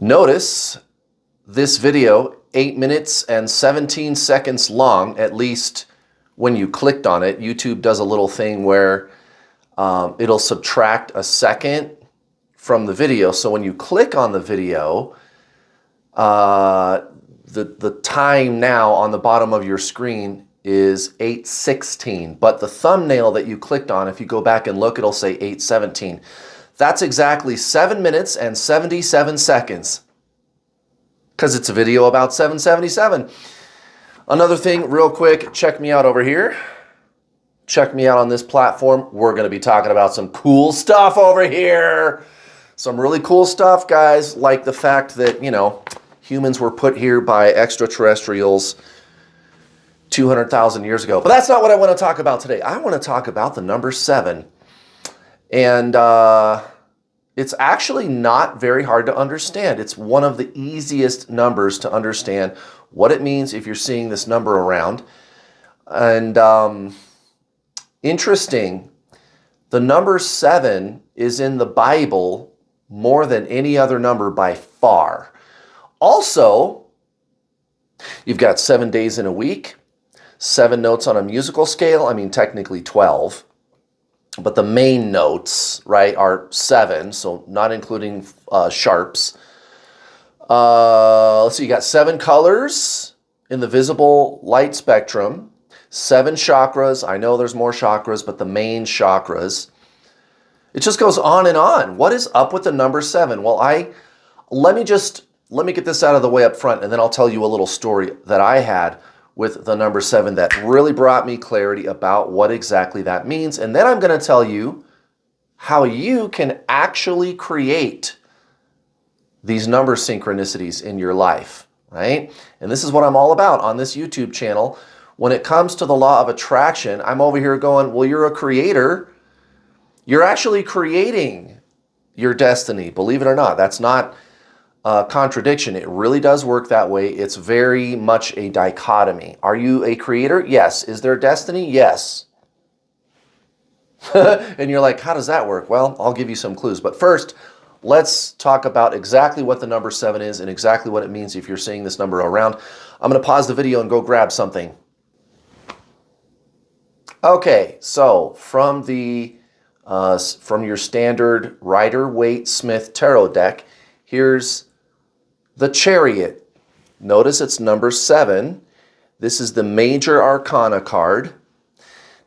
Notice this video, 8 minutes and 17 seconds long, at least when you clicked on it. YouTube does a little thing where it'll subtract a second from the video. So when you click on the video, the time now on the bottom of your screen is 8:16, but the thumbnail that you clicked on, if you go back and look, it'll say 8:17. That's exactly 7 minutes and 77 seconds, because it's a video about 777. Another thing, real quick, check me out over here. Check me out on this platform. We're going to be talking about some cool stuff over here. Some really cool stuff, guys, like the fact that, humans were put here by extraterrestrials 200,000 years ago. But that's not what I want to talk about today. I want to talk about the number 7. And it's actually not very hard to understand. It's one of the easiest numbers to understand what it means if you're seeing this number around. And interesting, the number 7 is in the Bible more than any other number by far. Also, you've got 7 days in a week, 7 notes on a musical scale. I mean, technically 12. But the main notes, right, are 7, so not including sharps. Let's see, you got 7 colors in the visible light spectrum, 7 chakras. I know there's more chakras, but the main chakras. It just goes on and on. What is up with the number 7? Well, let me get this out of the way up front, and then I'll tell you a little story that I had with the number 7 that really brought me clarity about what exactly that means. And then I'm going to tell you how you can actually create these number synchronicities in your life, right? And this is what I'm all about on this YouTube channel. When it comes to the law of attraction, I'm over here going, well, you're a creator. You're actually creating your destiny, believe it or not. That's not contradiction. It really does work that way. It's very much a dichotomy. Are you a creator? Yes. Is there destiny? Yes. And you're like, how does that work? Well, I'll give you some clues. But first, let's talk about exactly what the number 7 is and exactly what it means if you're seeing this number around. I'm going to pause the video and go grab something. Okay, so from your standard Rider-Waite-Smith tarot deck, here's the Chariot. Notice it's number 7. This is the major arcana card.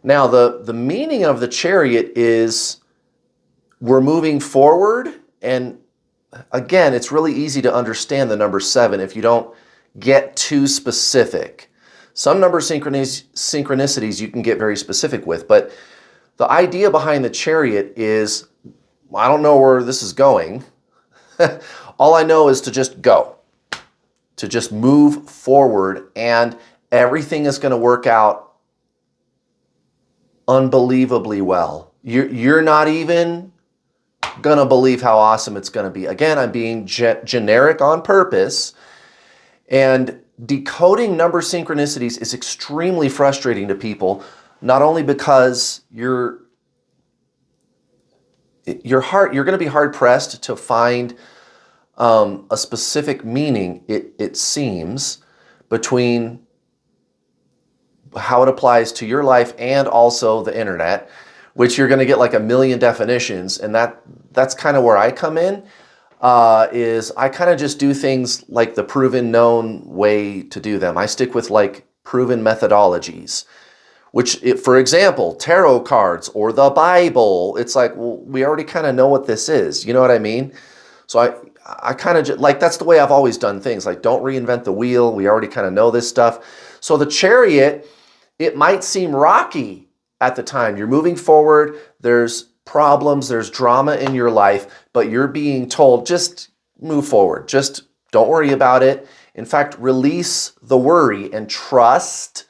Now, the meaning of the Chariot is we're moving forward. And again, it's really easy to understand the number 7 if you don't get too specific. Some number synchronicities you can get very specific with. But the idea behind the Chariot is, I don't know where this is going. All I know is to just go, to just move forward, and everything is going to work out unbelievably well. You're not even going to believe how awesome it's going to be. Again, I'm being generic on purpose, and decoding number synchronicities is extremely frustrating to people, not only because you're going to be hard-pressed to find a specific meaning, it seems, between how it applies to your life and also the internet, which you're going to get like a million definitions. And that's kind of where I come in, is I kind of just do things like the proven known way to do them. I stick with like proven methodologies, which, for example, tarot cards or the Bible, it's like, well, we already kind of know what this is. You know what I mean? So I kind of like, that's the way I've always done things. Like, don't reinvent the wheel. We already kind of know this stuff. So the Chariot, it might seem rocky at the time. You're moving forward. There's problems. There's drama in your life, but you're being told, just move forward. Just don't worry about it. In fact, release the worry and trust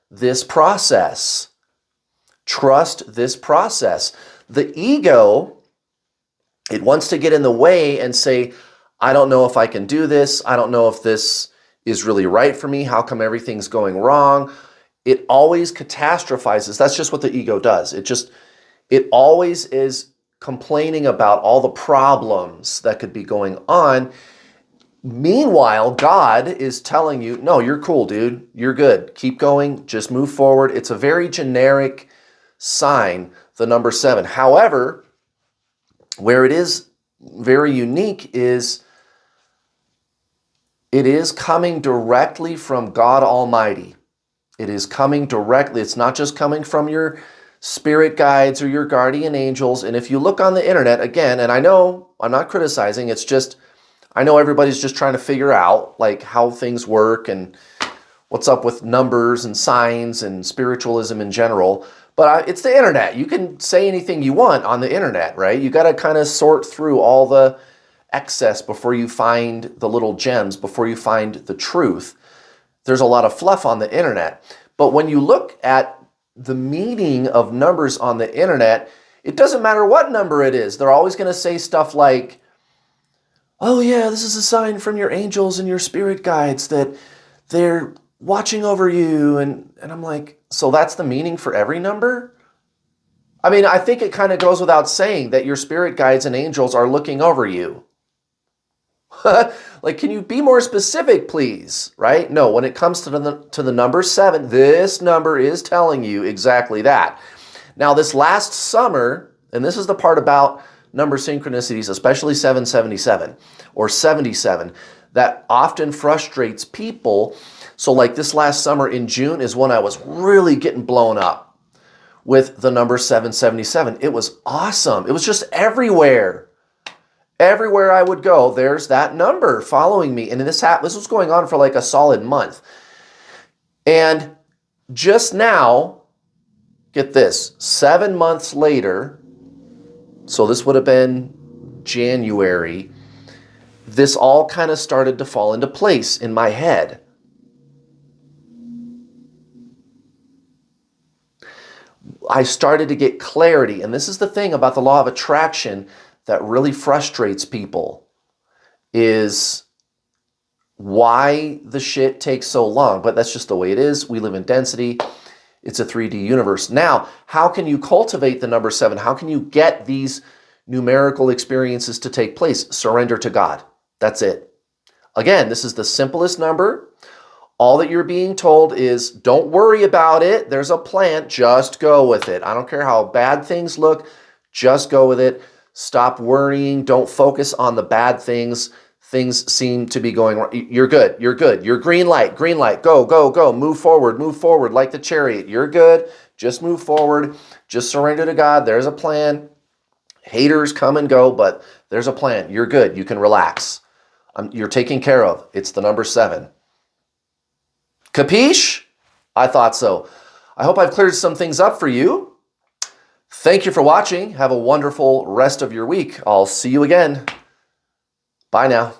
this process. Trust this process. The ego, it wants to get in the way and say, I don't know if I can do this. I don't know if this is really right for me. How come everything's going wrong? It always catastrophizes. That's just what the ego does. It always is complaining about all the problems that could be going on Meanwhile, God is telling you, no, you're cool, dude. You're good. Keep going. Just move forward. It's a very generic sign, the number 7. However, where it is very unique is it is coming directly from God Almighty. It is coming directly. It's not just coming from your spirit guides or your guardian angels. And if you look on the internet, again, and I know I'm not criticizing, it's just, I know everybody's just trying to figure out like how things work and what's up with numbers and signs and spiritualism in general. But it's the internet. You can say anything you want on the internet, right? You got to kind of sort through all the excess before you find the little gems, before you find the truth. There's a lot of fluff on the internet. But when you look at the meaning of numbers on the internet, it doesn't matter what number it is. They're always going to say stuff like, oh yeah, this is a sign from your angels and your spirit guides that they're watching over you. And I'm like, so that's the meaning for every number? I mean, I think it kind of goes without saying that your spirit guides and angels are looking over you. Like, can you be more specific, please? Right? No, when it comes to the number 7, this number is telling you exactly that. Now, this last summer, and this is the part about number synchronicities, especially 777 or 77, that often frustrates people. So like this last summer in June is when I was really getting blown up with the number 777. It was awesome. It was just everywhere. Everywhere I would go, there's that number following me. And this was going on for like a solid month. And just now, get this, 7 months later, so this would have been January, this all kind of started to fall into place in my head. I started to get clarity. And this is the thing about the law of attraction that really frustrates people, is why the shit takes so long. But that's just the way it is. We live in density. It's a 3D universe. Now, how can you cultivate the number 7? How can you get these numerical experiences to take place? Surrender to God. That's it. Again, this is the simplest number. All that you're being told is, don't worry about it. There's a plan. Just go with it. I don't care how bad things look. Just go with it. Stop worrying. Don't focus on the bad things. Things seem to be going wrong. You're good. You're good. You're green light. Green light. Go, go, go. Move forward like the chariot. You're good. Just move forward. Just surrender to God. There's a plan. Haters come and go, but there's a plan. You're good. You can relax. You're taken care of. It's the number 7. Capiche? I thought so. I hope I've cleared some things up for you. Thank you for watching. Have a wonderful rest of your week. I'll see you again. Bye now.